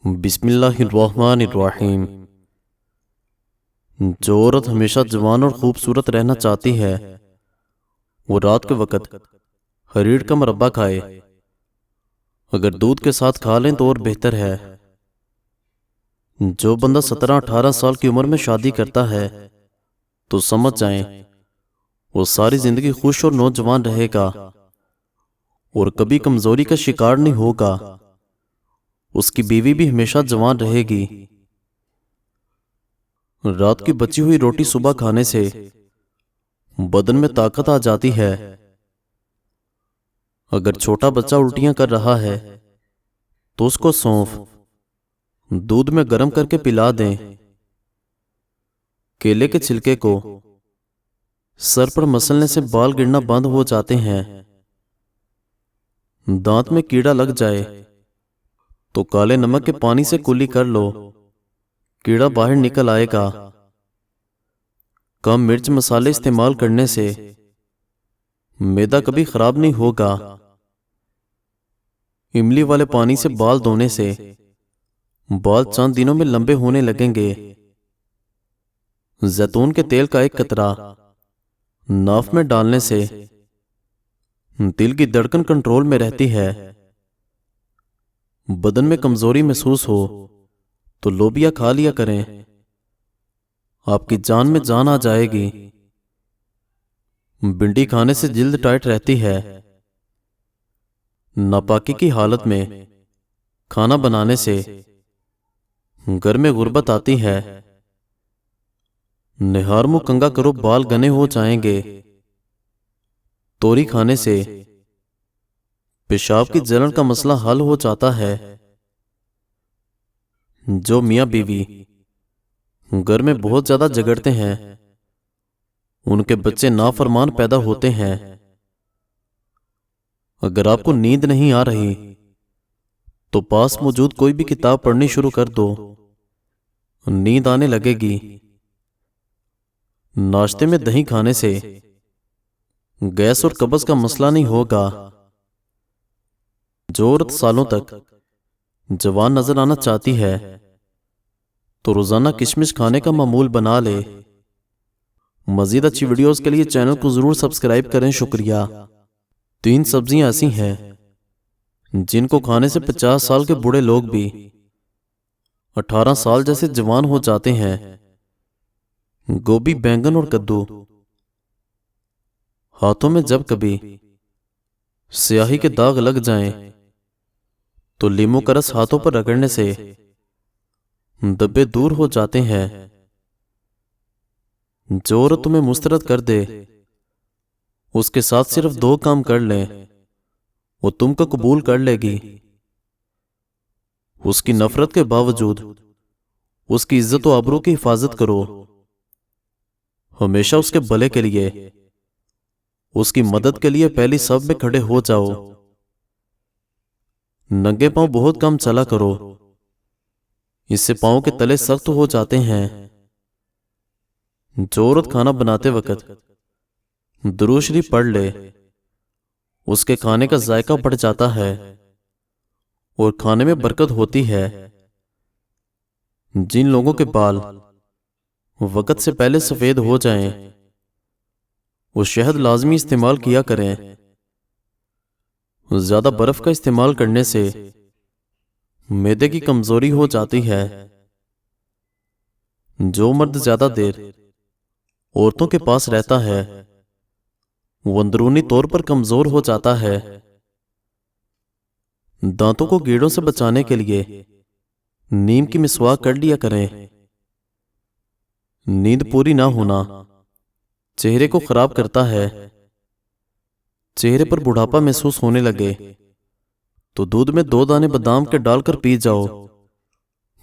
बिस्मिल्लाहिर्रहमानिर्रहीम। जो औरत हमेशा जवान और खूबसूरत रहना चाहती है वो रात के वक़्त हरीड़ का मरब्बा खाए। अगर दूध के साथ खा लें तो और बेहतर है। जो बंदा 17-18 साल की उम्र में शादी करता है तो समझ जाएं वो सारी जिंदगी खुश और नौजवान रहेगा और कभी कमजोरी का शिकार नहीं होगा। उसकी बीवी भी हमेशा जवान रहेगी। रात की बची हुई रोटी सुबह खाने से बदन में ताकत आ जाती है। अगर छोटा बच्चा उल्टियां कर रहा है तो उसको सौंफ दूध में गर्म करके पिला दें। केले के छिलके को सर पर मसलने से बाल गिरना बंद हो जाते हैं। दांत में कीड़ा लग जाए तो काले नमक के पानी से कुल्ली कर लो, कीड़ा बाहर निकल आएगा। कम मिर्च मसाले इस्तेमाल करने से मैदा कभी खराब नहीं होगा। इमली वाले पानी से बाल धोने से बाल चंद दिनों में लंबे होने लगेंगे। जैतून के तेल का एक कतरा नाफ में डालने से दिल की धड़कन कंट्रोल में रहती है। बदन में कमजोरी महसूस हो तो लोबिया खा लिया करें, आपकी जान में जान आ जाएगी। भिंडी खाने से जिल्द टाइट रहती है। नापाकी की हालत में खाना बनाने से घर में गुर्बत आती है। निहार मुंह कंगा करो, बाल घने हो जाएंगे। तोरी खाने से पेशाब की जलन का मसला हल हो जाता है। जो मियां बीवी घर में बहुत ज्यादा झगड़ते हैं उनके बच्चे नाफरमान पैदा होते हैं। अगर आपको नींद नहीं आ रही तो पास मौजूद कोई भी किताब पढ़नी शुरू कर दो, नींद आने लगेगी। नाश्ते में दही खाने से गैस और कब्ज का मसला नहीं होगा। जो औरत सालों तक जवान नजर आना चाहती है तो रोजाना किशमिश खाने का मामूल बना ले। मजीद अच्छी वीडियोस के लिए चैनल को जरूर सब्सक्राइब करें। शुक्रिया। 3 सब्जियां ऐसी हैं जिनको खाने से 50 साल के बूढ़े लोग भी 18 साल जैसे जवान हो जाते हैं। गोभी, बैंगन और कद्दू। हाथों में जब कभी स्याही के दाग लग जाएं तो लीमू का रस हाथों पर रगड़ने से धब्बे दूर हो जाते हैं। जो औरत तुम्हें मुस्तरद कर दे उसके साथ सिर्फ 2 काम कर ले, वो तुमको कबूल कर लेगी। उसकी नफरत के बावजूद उसकी इज्जत और आबरू की हिफाजत करो। हमेशा उसके भले के लिए, उसकी मदद के लिए पहली सफ में खड़े हो जाओ। नंगे पांव बहुत कम चला करो, इससे पांव के तले सख्त हो जाते हैं। जो औरत खाना बनाते वक्त दुरूद शरीफ पढ़ ले उसके खाने का जायका बढ़ जाता है और खाने में बरकत होती है। जिन लोगों के बाल वक्त से पहले सफेद हो जाएं वो शहद लाजमी इस्तेमाल किया करें। ज्यादा बर्फ का इस्तेमाल करने से मैदे की कमजोरी हो जाती है। जो मर्द ज्यादा देर औरतों के पास रहता है वो अंदरूनी तौर पर कमजोर हो जाता है। दांतों को कीड़ों से बचाने के लिए नीम की मिसवाक कर लिया करें। नींद पूरी ना होना चेहरे को खराब करता है। चेहरे पर बुढ़ापा महसूस होने लगे तो दूध में 2 दाने बादाम के डालकर पी जाओ,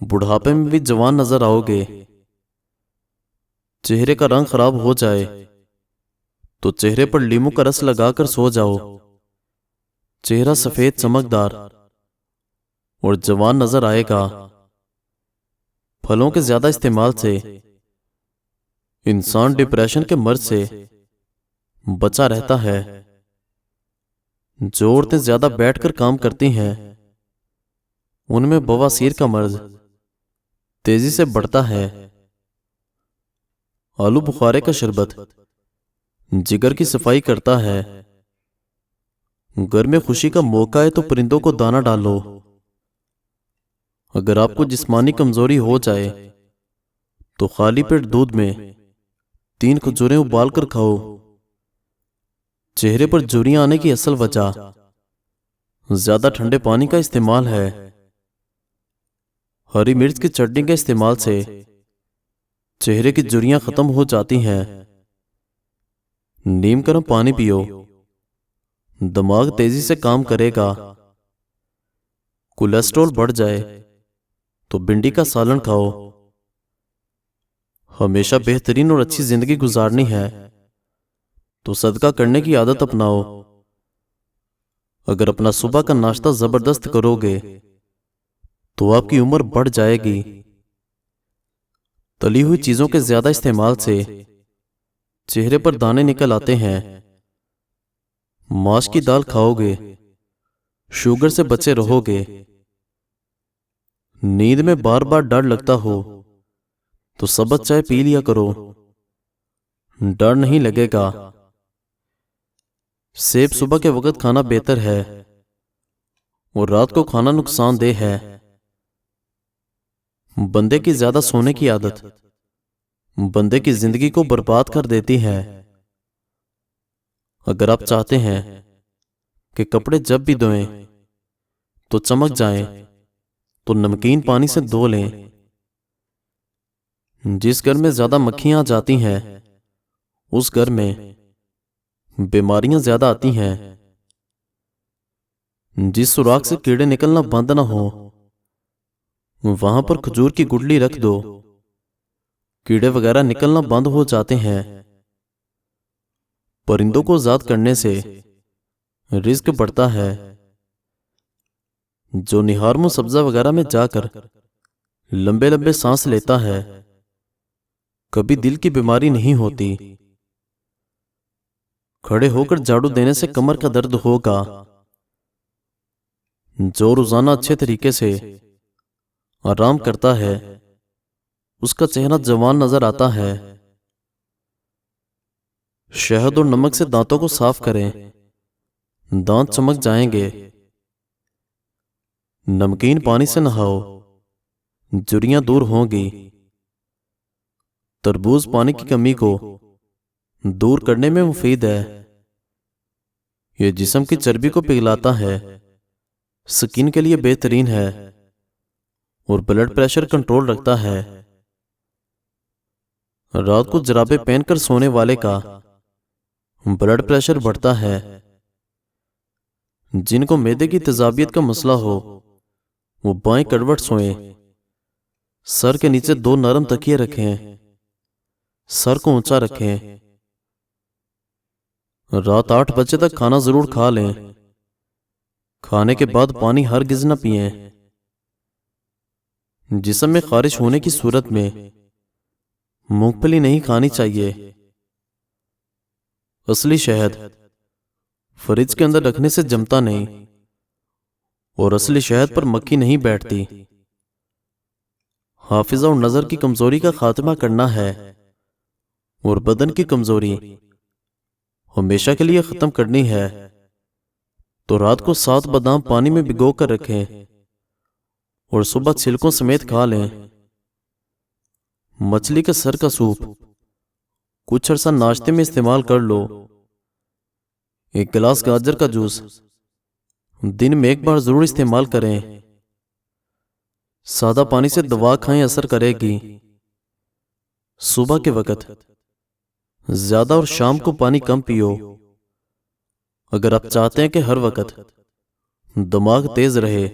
बुढ़ापे में भी जवान नजर आओगे। चेहरे का रंग खराब हो जाए तो चेहरे पर लीमू का रस लगाकर सो जाओ। चेहरा सफेद, चमकदार और जवान नजर आएगा। फलों के ज्यादा इस्तेमाल से इंसान डिप्रेशन के मर्ज से बचा रहता है। जो औरतें ज्यादा बैठकर काम करती हैं उनमें बवासीर का मर्ज तेजी से बढ़ता है। आलू बुखारे का शरबत जिगर की सफाई करता है। घर में खुशी का मौका है तो परिंदों को दाना डालो। अगर आपको जिस्मानी कमजोरी हो जाए तो खाली पेट दूध में 3 खजूरें उबाल कर खाओ। चेहरे पर झुर्रियां आने की असल वजह ज्यादा ठंडे पानी का इस्तेमाल है। हरी मिर्च की चटनी के इस्तेमाल से चेहरे की झुर्रियां खत्म हो जाती हैं। नीम गर्म पानी पियो, दिमाग तेजी से काम करेगा। कोलेस्ट्रॉल बढ़ जाए तो भिंडी का सालन खाओ। हमेशा बेहतरीन और अच्छी जिंदगी गुजारनी है तो सदका करने की आदत अपनाओ। अगर अपना सुबह का नाश्ता जबरदस्त करोगे तो आपकी उम्र बढ़ जाएगी। तली हुई चीजों के ज्यादा इस्तेमाल से चेहरे पर दाने निकल आते हैं। माश की दाल खाओगे, शुगर से बचे रहोगे। नींद में बार बार डर लगता हो तो शबद चाय पी लिया करो, डर नहीं लगेगा। सेब सुबह के वक्त खाना बेहतर है और रात को खाना नुकसानदेह है। बंदे की ज्यादा सोने की आदत बंदे की जिंदगी को बर्बाद कर देती है। अगर आप चाहते हैं कि कपड़े जब भी धोएं तो चमक जाएं, तो नमकीन पानी से धो लें। जिस घर में ज्यादा मक्खियां जाती हैं उस घर में बीमारियां ज्यादा आती हैं। जिस सुराख से कीड़े निकलना बंद ना हो वहां पर खजूर की गुठली रख दो, कीड़े वगैरह निकलना बंद हो जाते हैं। परिंदों को ज़ाद करने से रिस्क बढ़ता है। जो निहारमो सब्जा वगैरह में जाकर लंबे लंबे सांस लेता है कभी दिल की बीमारी नहीं होती। खड़े होकर झाड़ू देने से कमर का दर्द होगा। जो रोजाना अच्छे तरीके से आराम करता है उसका चेहरा जवान नजर आता है। शहद और नमक से दांतों को साफ करें, दांत चमक जाएंगे। नमकीन पानी से नहाओ, झुर्रियां दूर होंगी। तरबूज पानी की कमी को दूर करने में मुफीद है। यह जिस्म की चर्बी को पिघलाता है, स्किन के लिए बेहतरीन है और ब्लड प्रेशर कंट्रोल रखता है। रात को जराबे पहनकर सोने वाले का ब्लड प्रेशर बढ़ता है। जिनको मैदे की तेजाबियत का मसला हो वो बाएं करवट सोएं। सर के नीचे 2 नरम तकिए रखें, सर को ऊंचा रखें। रात 8 बजे तक खाना जरूर खा लें। खाने के बाद पानी हरगिज न पिएं। जिस्म में खारिश होने की सूरत में मूंगफली नहीं खानी चाहिए। असली शहद फ्रिज के अंदर रखने से जमता नहीं और असली शहद पर मक्खी नहीं बैठती। हाफिजा और नजर की कमजोरी का खात्मा करना है और बदन की कमजोरी हमेशा के लिए खत्म करनी है तो रात को 7 बादाम पानी में भिगो कर रखें और सुबह छिलकों समेत खा लें। मछली के सर का सूप कुछ अरसा नाश्ते में इस्तेमाल कर लो। 1 गिलास गाजर का जूस दिन में 1 बार जरूर इस्तेमाल करें। सादा पानी से दवा खाएं, असर करेगी। सुबह के वक्त ज्यादा और शाम को पानी कम पियो। अगर आप चाहते हैं कि हर वक्त दिमाग तेज रहे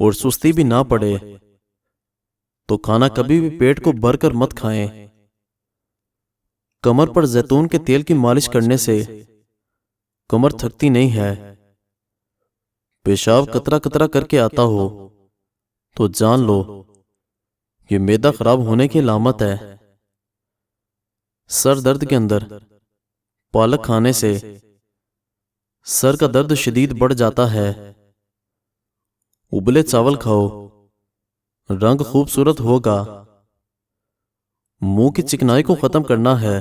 और सुस्ती भी ना पड़े तो खाना कभी भी पेट को भरकर मत खाएं। कमर पर जैतून के तेल की मालिश करने से कमर थकती नहीं है। पेशाब कतरा कतरा करके आता हो तो जान लो ये मैदा खराब होने की अलामत है। सर दर्द के अंदर पालक खाने से सर का दर्द शदीद बढ़ जाता है उबले चावल खाओ, रंग खूबसूरत होगा। मुंह की चिकनाई को खत्म करना है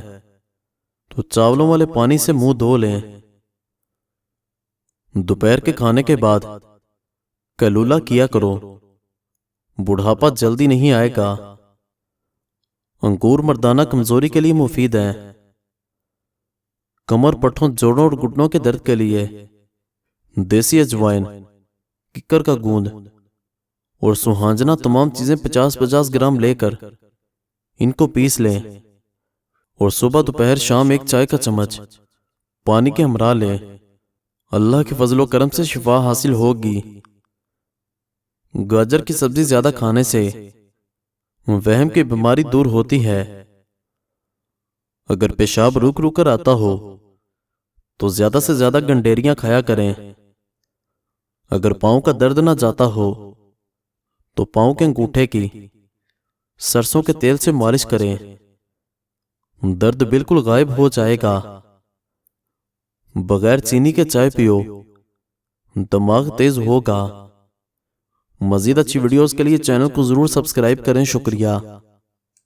तो चावलों वाले पानी से मुंह धो लें। दोपहर के खाने के बाद कैलूला किया करो, बुढ़ापा जल्दी नहीं आएगा। अंगूर मर्दाना कमजोरी के लिए मुफीद है। कमर, पट्टों, जोड़ों और घुटनों के दर्द के लिए देसी अजवाइन, किक्कर का गूंद और सुहांजना तमाम चीजें 50-50 ग्राम लेकर इनको पीस लें और सुबह दोपहर शाम एक चाय का चम्मच पानी के हमरा लें। अल्लाह के फजलो करम से शिफा हासिल होगी। गाजर की सब्जी ज्यादा खाने से वहम की बीमारी दूर होती है। अगर पेशाब रुक रुक कर आता हो तो ज्यादा से ज्यादा गंडेरियां खाया करें। अगर पांव का दर्द ना जाता हो तो पांव के अंगूठे की सरसों के तेल से मालिश करें, दर्द बिल्कुल गायब हो जाएगा। बगैर चीनी के चाय पियो, दिमाग तेज होगा। मजीद अच्छी वीडियोस के लिए चैनल को जरूर सब्सक्राइब करें। शुक्रिया।